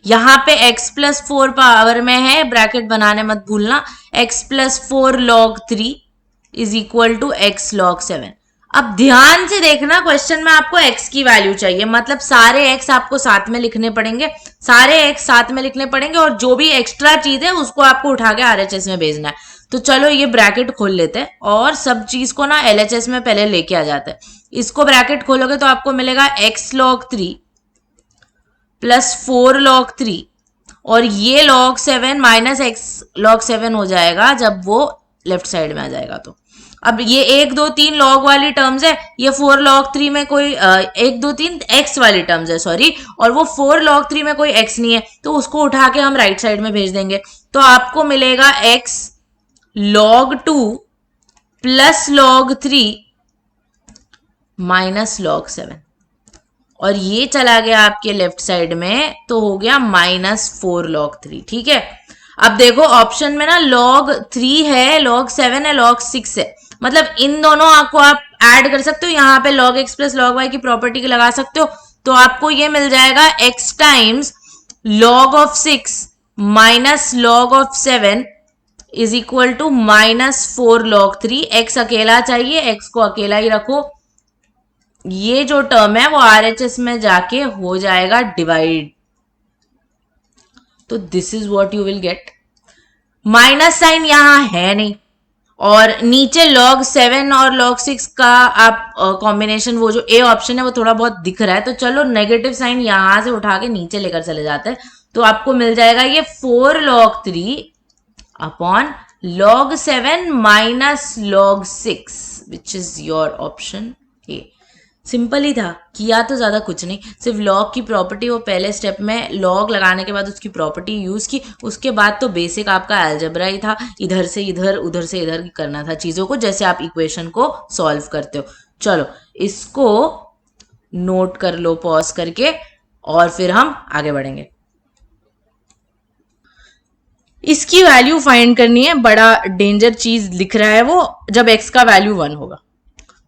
यहां पे x प्लस 4 पावर में है, ब्रैकेट बनाने मत भूलना, x plus 4 log 3 is equal to x log 7। अब ध्यान से देखना, क्वेश्चन में आपको x की वैल्यू चाहिए, मतलब सारे x आपको साथ में लिखने पड़ेंगे, सारे x साथ में लिखने पड़ेंगे, और जो भी एक्स्ट्रा चीज है उसको आपको उठा के RHS में भेजना है। तो चलो ये ब्रैकेट खोल लेते हैं और सब चीज को ना LHS में पहले लेके आ जाता है। इसको ब्रैकेट खोलोगे तो आपको मिलेगा x log 3 प्लस 4 log 3 और ये log 7 माइनस x log 7 हो जाएगा जब वो लेफ्ट साइड में आ जाएगा। तो अब ये 1 2 3 लॉग वाली टर्म्स है, ये 4 log 3 में कोई 1 2 3 x वाली टर्म्स है सॉरी, और वो 4 log 3 में कोई x नहीं है, तो उसको उठा के हम राइट साइड में भेज देंगे। तो आपको मिलेगा x log 2 plus log 3 minus log 7। और ये चला गया आपके लेफ्ट साइड में, तो हो गया -4 log 3। ठीक है, अब देखो ऑप्शन में ना log 3 है, log 7 है, log 6 है, मतलब इन दोनों आपको आप ऐड कर सकते हो, यहाँ पे log x plus log y की प्रॉपर्टी लगा सकते हो, तो आपको ये मिल जाएगा x times log 6 minus log 7 is equal to -4 log 3। x अकेला चाहिए, x को अकेला ही रखो, ये जो टर्म है वो RHS में जाके हो जाएगा डिवाइड, तो this is what you will get. Minus sign यहां है नहीं, और नीचे log 7 और log 6 का आप कॉम्बिनेशन वो जो ए ऑप्शन है वो थोड़ा बहुत दिख रहा है, तो चलो नेगेटिव साइन यहां से उठा के नीचे लेकर चले जाते हैं, तो आपको मिल जाएगा ये 4 log 3 upon log 7 minus log 6 which is your option A. Simple ही था, किया तो ज्यादा कुछ नहीं, सिर्फ लॉग की प्रॉपर्टी वो पहले स्टेप में लॉग लगाने के बाद उसकी प्रॉपर्टी यूज की, उसके बाद तो बेसिक आपका अलजेब्रा ही था, इधर से इधर उधर से इधर करना था चीजों को, जैसे आप इक्वेशन को सॉल्व करते हो। चलो इसको नोट कर लो पॉज करके, और फिर हम आगे बढ़ेंगे। इसकी वैल्यू फाइंड करनी है, बड़ा डेंजर चीज लिख रहा है वो, जब x का वैल्यू 1 होगा,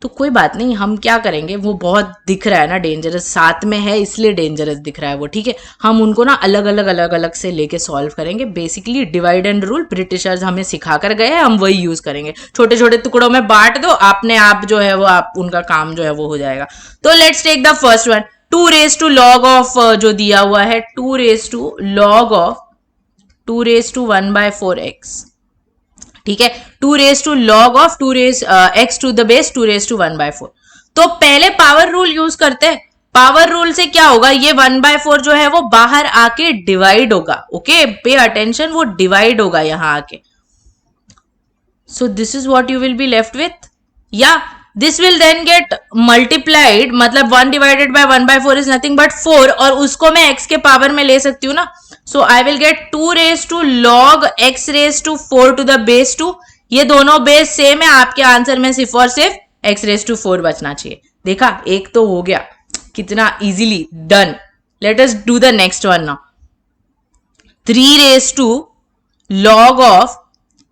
तो कोई बात नहीं, हम क्या करेंगे, वो बहुत दिख रहा है ना डेंजरस, साथ में है इसलिए डेंजरस दिख रहा है वो, ठीक है, हम उनको ना अलग अलग से लेके सॉल्व करेंगे। Basically divide and rule Britishers हमें सिखा कर गए हैं, हम वही यूज करेंगे, छोटे छोटे टुकड़ों में बांट दो, आपने आप जो है वो आप उनका काम जो है वो हो जाएगा। तो let's take the first one, 2 raise to log of जो दिया हुआ है 2 raise to log of 2 raise to 1/4x, ठीक है, 2 raise to log of 2 raise x to the base 2 raise to 1/4। तो पहले पावर रूल यूज करते हैं। पावर रूल से क्या होगा, ये 1/4 जो है वो बाहर आके डिवाइड होगा, ओके, पे अटेंशन, वो डिवाइड होगा यहां आके। So this is what you will be left with, या this will then get multiplied, मतलब 1 divided by 1/4 is nothing but 4, और उसको मैं x के पावर में ले सकती हूँ ना, so I will get 2 raise to log x raise to 4 to the base 2। ये दोनों बेस सेम है, आपके आंसर में सिर्फ और सिर्फ x रेज टू 4 बचना चाहिए। देखा, एक तो हो गया, कितना easily done. Let us do the next one now, 3 raise to log of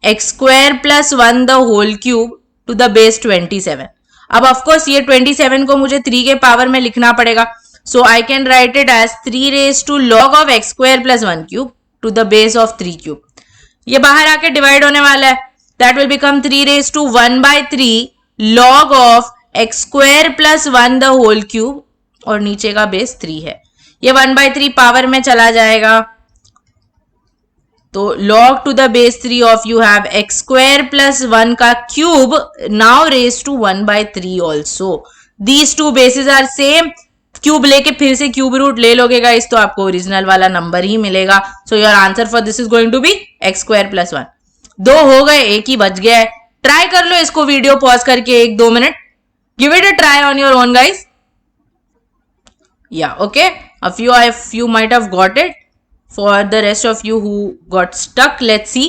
x square plus 1 the whole cube to the base 27। अब ऑफकोर्स ये 27 को मुझे 3 के पावर में लिखना पड़ेगा, so I can write it as 3 raised to log of x square plus 1 cube to the base of 3 cube. ये बाहर आके डिवाइड होने वाला है, that will become 3 raised to 1/3 log of x square plus 1 the whole cube, और नीचे का base 3 है, ये 1/3 पावर में चला जाएगा, तो log to the base 3 of you have x square plus 1 का cube now raised to 1/3 also. These two bases are same. Cube लेके फिर से क्यूब रूट ले लोगे गाइस, तो आपको ओरिजिनल वाला नंबर ही मिलेगा। So your answer for this is going to be x square plus 1। 2 हो गए, एक ही बच गया है। ट्राई कर लो इसको वीडियो पॉज करके 1-2 minute, give it a try on your own guys. या okay, if you might have got it, for the rest of you who got stuck, let's see।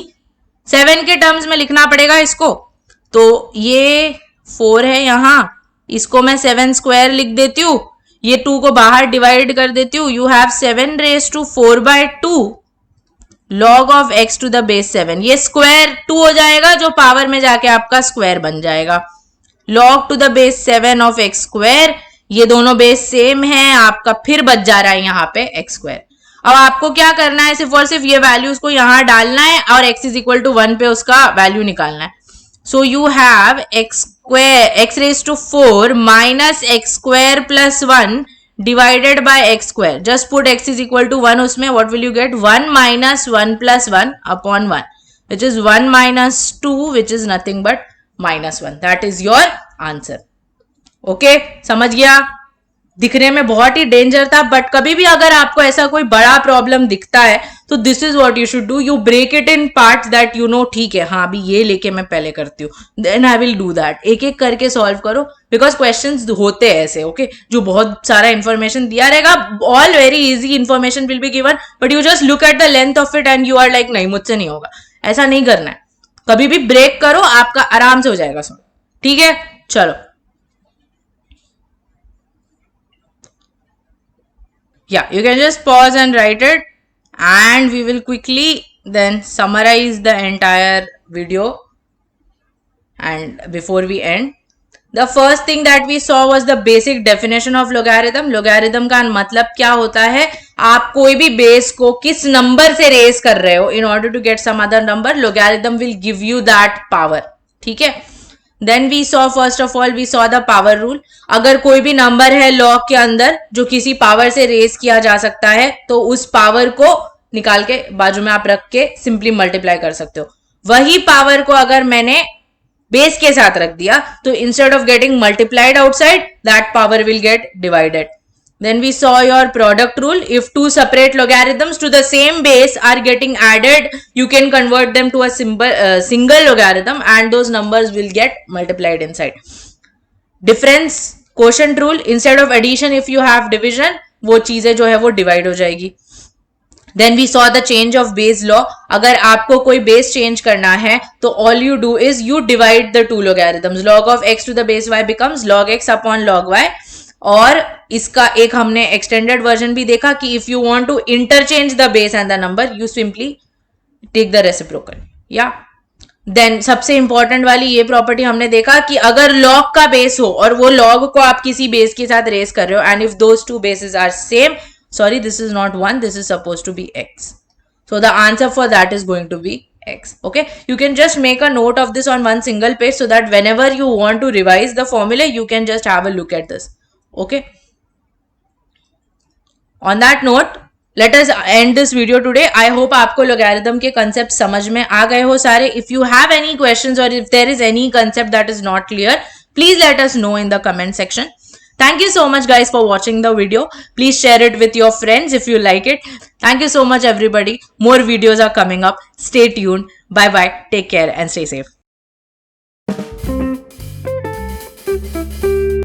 7 के टर्म्स में लिखना पड़ेगा इसको, तो ये 4 है यहां, इसको मैं 7 स्क्वायर लिख देती हूँ, ये 2 को बाहर डिवाइड कर देती हूँ, you have 7 raise to 4/2 log of x to the base 7, ये स्क्वायर 2 हो जाएगा जो पावर में जाके आपका स्क्वायर बन जाएगा, log to the base 7 of x square, ये दोनों बेस सेम है, आपका फिर बच जा रहा है यहाँ पे x स्क्वायर। अब आपको क्या करना है, सिर्फ और सिर्फ ये वैल्यूज को यहां डालना है और x इज इक्वल टू 1 पे उसका वैल्यू निकालना है। So you have x raise to 4 minus x square plus 1 divided by x square, just put x is equal to 1 उसमें, what will you get, 1 minus 1 plus 1 upon 1 which is 1 minus 2 which is nothing but -1, that is your answer. Okay, समझ गया, दिखने में बहुत ही danger था, but कभी भी अगर आपको ऐसा कोई बड़ा प्रॉब्लम दिखता है तो this is what you should do, you break it in parts that you know, ठीक है, हाँ अभी ये लेके मैं पहले करती हूँ, then I will do that, एक एक करके सॉल्व करो, बिकॉज क्वेश्चंस होते हैं ऐसे, ओके, जो बहुत सारा इंफॉर्मेशन दिया रहेगा, all very easy information will be given, but you just look at the length of it and you are like नहीं मुझसे नहीं होगा, ऐसा नहीं करना है, कभी भी ब्रेक करो, आपका आराम से हो जाएगा सॉल्व, ठीक है। चलो Yeah, you can just pause and write it, and we will quickly then summarize the entire video. And before we end, the first thing that we saw was the basic definition of logarithm. Logarithm का मतलब क्या होता है, आप कोई भी base को किस नंबर से रेस कर रहे हो in order to get some other number, logarithm will give you that power. ठीक है. Then we saw, first of all we saw the power rule. अगर कोई भी नंबर है लॉग के अंदर जो किसी पावर से रेस किया जा सकता है, तो उस पावर को निकाल के बाजू में आप रख के सिंपली मल्टीप्लाई कर सकते हो. वही पावर को अगर मैंने बेस के साथ रख दिया, तो instead of getting multiplied outside, that power will get divided. Then we saw your product rule. If two separate logarithms to the same base are getting added, you can convert them to a single logarithm and those numbers will get multiplied inside. Difference quotient rule. Instead of addition, if you have division, वो चीजें जो है वो divide हो जाएगी. Then we saw the change of base law. अगर आपको कोई base change करना है, तो all you do is you divide the two logarithms. Log of x to the base y becomes log x upon log y. और इसका एक हमने एक्सटेंडेड वर्जन भी देखा कि if you want to interchange the base and the number, you simply take the reciprocal. या देन सबसे इंपॉर्टेंट वाली ये प्रॉपर्टी हमने देखा कि अगर लॉग का बेस हो और वो लॉग को आप किसी बेस के साथ रेस कर रहे हो, and if those two bases are same, sorry this is not 1, this is suppose to be x, so the answer for that is going to be x. Okay, you can just make a note of this on one single page so that whenever you want to revise the formula, you can just have a look at this. Okay, on that note, let us end this video today. I hope आपको logarithm के concept समझ में आ गए हो सारे. If you have any questions or if there is any concept that is not clear, please let us know in the comment section. Thank you so much guys for watching the video. Please share it with your friends if you like it. Thank you so much everybody. More videos are coming up. Stay tuned. Bye bye. Take care and stay safe.